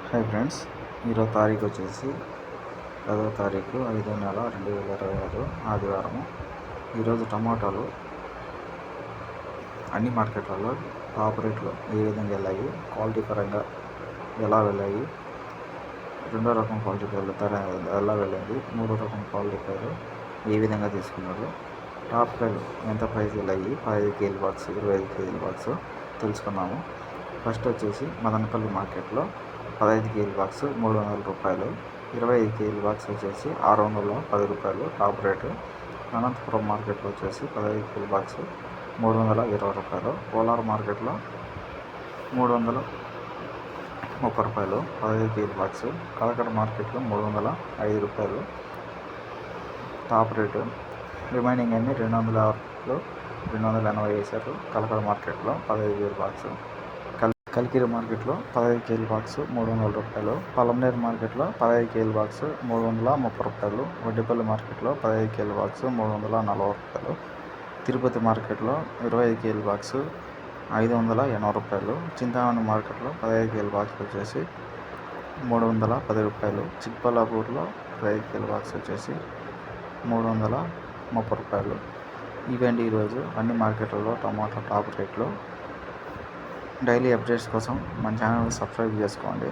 Hi friends, ఈరోజు తారీఖు వచ్చేసి 10వ తారీఖు 5వ నెల 2026 ఆదివారము. ఈరోజు టమాటాలు అన్ని మార్కెట్లలో టాప్ రేట్లు ఏ విధంగా వెళ్ళాయి, క్వాలిటీ పరంగా ఎలా వెళ్ళాయి, రెండో రకం క్వాలిటీ పేర్లు ఎలా వెళ్ళింది, మూడో రకం క్వాలిటీ పేరు ఏ విధంగా తీసుకున్నారు, టాప్ కాయలు ఎంత ప్రైస్ వెళ్ళాయి, 15 కేజీ బాక్స్ 25 కేజీల బాక్స్ తెలుసుకున్నాము. ఫస్ట్ వచ్చేసి మదనపల్లి మార్కెట్లో 15 కేజీ బాక్స్ 300 రూపాయలు, 25 కేజీ బాక్స్ వచ్చేసి 610 రూపాయలు టాప్ రేటు. అనంతపురం మార్కెట్లో వచ్చేసి 15 కేజీ బాక్స్ 320 రూపాయలు, కోలార్ మార్కెట్లో 330 రూపాయలు 15 కేజీ బాక్స్, కలకడ మార్కెట్లో 305 రూపాయలు టాప్ రేటు. రిమైనింగ్ అన్ని 250 280 వేశారు. కలకడ మార్కెట్లో 15 కేజీ బాక్స్, కలికిరి మార్కెట్లో 15 కేజీ బాక్స్ 300 రూపాయలు, పలంనేరు మార్కెట్లో 15 కేజీ బాక్స్ 330 రూపాయలు, వడ్డేపల్లి మార్కెట్లో 15 కేజీ బాక్స్ 340 రూపాయలు, తిరుపతి మార్కెట్లో 25 కేజీ బాక్స్ 580 రూపాయలు, చింతామణి మార్కెట్లో 15 కేజీ బాక్స్ వచ్చేసి 310 రూపాయలు, చిక్బల్లాపూర్లో 15 కేజీ బాక్స్ వచ్చేసి 330 రూపాయలు. ఇవండి ఈరోజు అన్ని మార్కెట్లలో టమాటా టాప్ రేట్లు. డైలీ అప్డేట్స్ కోసం మన ఛానల్ సబ్స్క్రైబ్ చేసుకోండి.